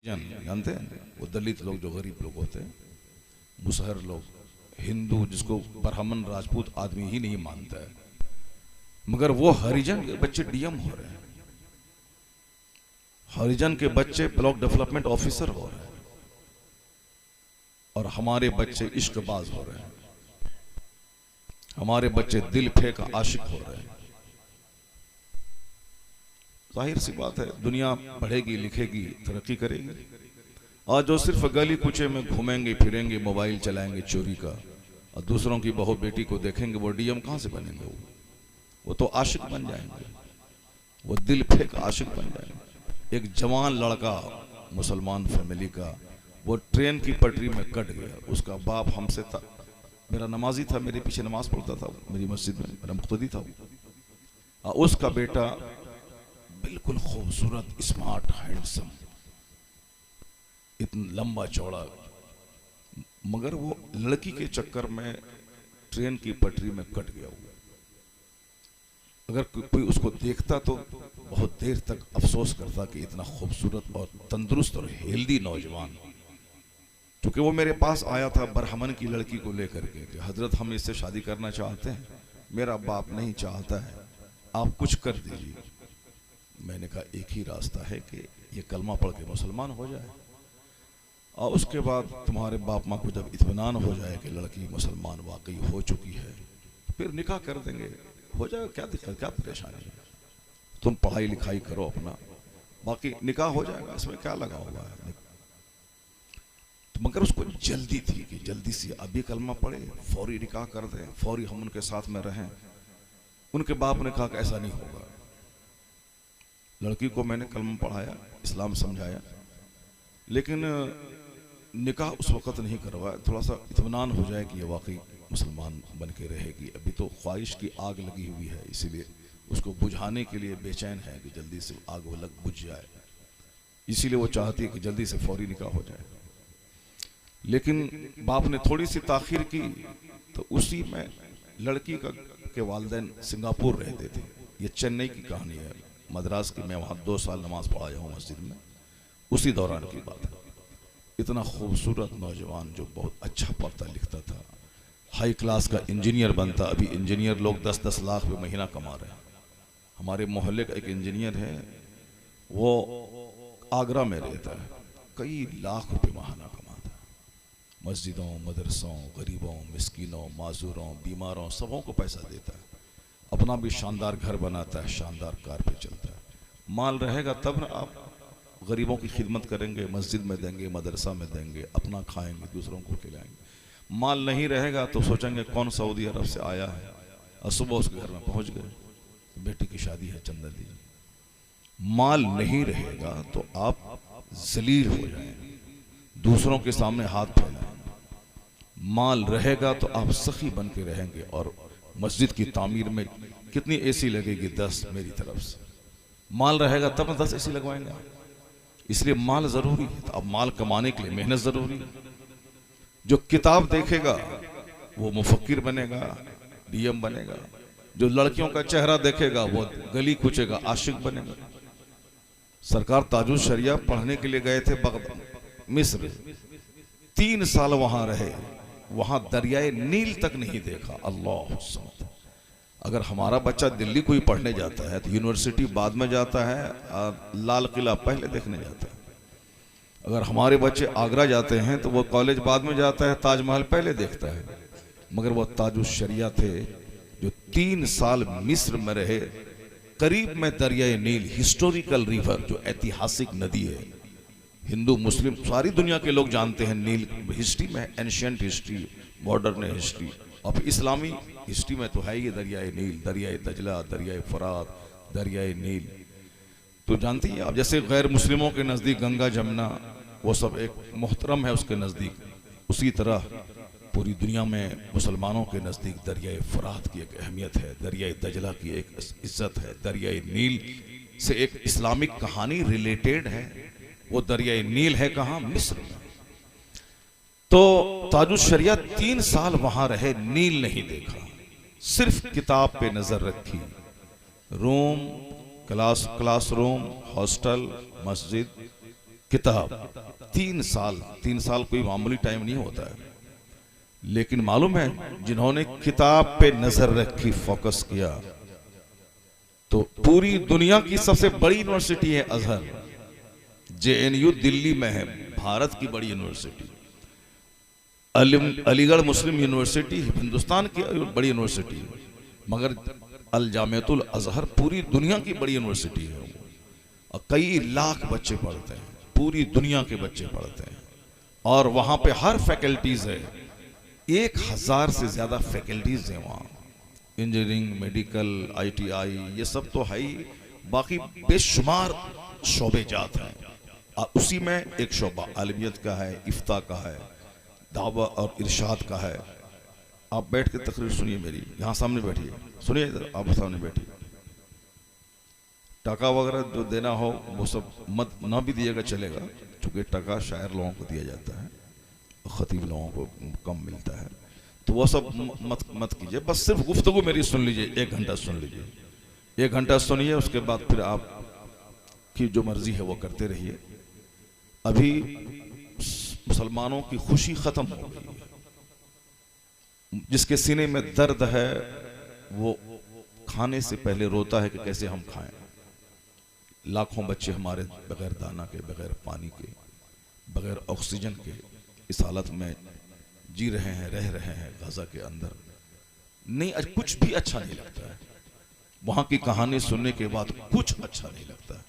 जानते हैं वो दलित लोग जो गरीब लोग होते हैं, मुसहर लोग, हिंदू जिसको ब्राह्मण राजपूत आदमी ही नहीं मानता है, मगर वो हरिजन के बच्चे डीएम हो रहे हैं, हरिजन के बच्चे ब्लॉक डेवलपमेंट ऑफिसर हो रहे हैं और हमारे बच्चे इश्कबाज हो रहे हैं, हमारे बच्चे दिल फेंक आशिक हो रहे हैं। जाहिर सी बात है, दुनिया बढ़ेगी, लिखेगी, तरक्की करेगी। आज जो सिर्फ गली कुचे में घूमेंगे फिरेंगे, मोबाइल चलाएंगे चोरी का, और दूसरों की बहू बेटी को देखेंगे, वो डीएम कहां से बनेंगे? वो तो आशिक बन जाएंगे, वो दिल फेंक आशिक बन जाएंगे। एक जवान लड़का मुसलमान फैमिली का, वो ट्रेन की पटरी में कट गया, उसका बाप हमसे था, मेरा नमाजी था, मेरे पीछे नमाज पढ़ता था मेरी मस्जिद में, मेरा मुक्तदी था। उसका बेटा बिल्कुल खूबसूरत, स्मार्ट, हैंडसम, इतना लंबा चौड़ा, मगर वो लड़की के चक्कर में ट्रेन की पटरी में कट गया हुआ। अगर कोई उसको देखता तो बहुत देर तक अफसोस करता कि इतना खूबसूरत और तंदुरुस्त और हेल्दी नौजवान, क्योंकि वो मेरे पास आया था ब्राह्मण की लड़की को लेकर के कि हजरत हम इससे शादी करना चाहते हैं, मेरा बाप नहीं चाहता है, आप कुछ कर दीजिए। मैंने कहा एक ही रास्ता है कि ये कलमा पढ़ के मुसलमान हो जाए, और उसके बाद तुम्हारे बाप माँ को जब इत्मीनान हो जाए कि लड़की मुसलमान वाकई हो चुकी है, फिर निकाह कर देंगे, हो जाएगा, क्या दिक्कत, क्या परेशानी है, तुम पढ़ाई लिखाई करो अपना, बाकी निकाह हो जाएगा, इसमें क्या लगा हुआ है। तो मगर उसको जल्दी थी कि जल्दी से अभी कलमा पढ़े, फौरी निकाह कर दें, फौरी हम उनके साथ में रहें। उनके बाप ने कहा कि ऐसा नहीं होगा। लड़की को मैंने कलमा पढ़ाया, इस्लाम समझाया, लेकिन निकाह उस वक़्त नहीं करवाया, थोड़ा सा इत्मीनान हो जाए कि ये वाकई मुसलमान बन के रहेगी। अभी तो ख्वाहिश की आग लगी हुई है, इसीलिए उसको बुझाने के लिए बेचैन है कि जल्दी से आग वो लग बुझ जाए, इसीलिए वो चाहती है कि जल्दी से फौरी निकाह हो जाए। लेकिन बाप ने थोड़ी सी ताखीर की तो उसी में लड़की के वालिदैन सिंगापुर रहते थे। ये चेन्नई की कहानी है, मद्रास की, मैं वहाँ 2 साल नमाज पढ़ाया हूँ मस्जिद में, उसी दौरान की बात है। इतना खूबसूरत नौजवान जो बहुत अच्छा पढ़ता लिखता था, हाई क्लास का इंजीनियर बनता। अभी इंजीनियर लोग 10-10 लाख रुपये महीना कमा रहे हैं। हमारे मोहल्ले का एक इंजीनियर है, वो आगरा में रहता है, कई लाख रुपये महीना कमाता है। मस्जिदों, मदरसों, गरीबों, मिस्कीनों, माजूरों, बीमारों, सबों को पैसा देता है, अपना भी शानदार घर बनाता है, शानदार कार पे चलता है। माल रहेगा तब ना आप गरीबों की खिदमत करेंगे, मस्जिद में देंगे, मदरसा में देंगे, अपना खाएंगे, दूसरों को खिलाएंगे। माल नहीं रहेगा तो सोचेंगे कौन सऊदी अरब से आया है, और सुबह उसके घर में पहुंच गए, बेटी की शादी है, चंदा दीजिए। माल नहीं रहेगा तो आप जलील हो जाएंगे, दूसरों के सामने हाथ फैलाएंगे। माल रहेगा तो आप सखी बन के रहेंगे, और मस्जिद की तामीर में कितनी एसी लगेगी? 10 मेरी तरफ से। माल रहेगा तब 10 एसी लगवाएंगे। इसलिए माल जरूरी है। तो अब माल कमाने के लिए मेहनत जरूरी है। जो किताब देखेगा वो मुफक्किर बनेगा, डीएम बनेगा। जो लड़कियों का चेहरा देखेगा वो गली कुचेगा, आशिक बनेगा। सरकार ताजुल शरिया पढ़ने के लिए गए थे मिस्र, 3 साल वहां रहे, वहां दरियाए नील तक नहीं देखा। अल्लाह समद। अगर हमारा बच्चा दिल्ली कोई पढ़ने जाता है तो यूनिवर्सिटी बाद में जाता है और लाल किला पहले देखने जाता है। अगर हमारे बच्चे आगरा जाते हैं तो वो कॉलेज बाद में जाता है, ताजमहल पहले देखता है। मगर वो ताजुल शरिया थे जो 3 साल मिस्र में रहे, करीब में दरियाए नील, हिस्टोरिकल रिवर, जो ऐतिहासिक नदी है, हिंदू मुस्लिम सारी दुनिया के लोग जानते हैं। नील हिस्ट्री में, एंशियंट हिस्ट्री, मॉडर्न हिस्ट्री, और इस्लामी हिस्ट्री में तो है ही दरियाए नील, दरियाए दजला, दरियाए फरात, दरियाए नील। तो जानती हैं आप, जैसे गैर मुस्लिमों के नज़दीक गंगा जमुना वो सब एक मोहतरम है उसके नज़दीक, उसी तरह पूरी दुनिया में मुसलमानों के नज़दीक दरियाए फरात की एक अहमियत है, दरियाए दजला की एक इज्जत है, दरियाए नील से एक इस्लामिक कहानी रिलेटेड है। वो दरियाए नील है कहाँ? मिस्र में। तो ताजुल शरिया 3 साल वहां रहे, नील नहीं देखा, सिर्फ किताब पे नजर रखी। रूम, क्लासरूम, हॉस्टल, मस्जिद, किताब 3 साल कोई मामूली टाइम नहीं होता है। लेकिन मालूम है जिन्होंने किताब पे नजर रखी, फोकस किया, तो पूरी दुनिया की सबसे बड़ी यूनिवर्सिटी है अजहर, JNU दिल्ली में है, भारत की बड़ी यूनिवर्सिटी। अलीगढ़ मुस्लिम यूनिवर्सिटी हिंदुस्तान की बड़ी यूनिवर्सिटी है, मगर अल जामियतुल अजहर पूरी दुनिया की बड़ी यूनिवर्सिटी है। और कई लाख बच्चे पढ़ते हैं, पूरी दुनिया के बच्चे पढ़ते हैं, और वहां पे हर फैकल्टीज है, 1000 से ज्यादा फैकल्टीज हैं वहाँ। इंजीनियरिंग, मेडिकल, ITI, ये सब तो है ही, बाकी बेशुमार शोबे जात हैं। और उसी में एक शोबा आलिमियत का है, इफ्ता का है, दावा और इरशाद का है। आप बैठ के तकरीर सुनिए मेरी, यहाँ सामने बैठिए, सुनिए इधर, आप सामने बैठिए। टका वगैरह जो देना हो वो सब मत ना भी दिएगा चलेगा, क्योंकि टका शायर लोगों को दिया जाता है, खतीब लोगों को कम मिलता है, तो वो सब मत कीजिए। बस सिर्फ गुफ्तगू मेरी सुन लीजिए, 1 घंटा सुन लीजिए, 1 घंटा सुनिए, उसके बाद फिर आप की जो मर्जी है वो करते रहिए। अभी मुसलमानों की खुशी खत्म हो गई है। जिसके सीने में दर्द है वो खाने से पहले रोता है कि कैसे हम खाएं। लाखों बच्चे हमारे बगैर दाना के, बगैर पानी के, बगैर ऑक्सीजन के इस हालत में जी रहे हैं, रह रहे हैं गाजा के अंदर। नहीं, आज कुछ भी अच्छा नहीं लगता है, वहां की कहानी सुनने के बाद कुछ अच्छा नहीं लगता है।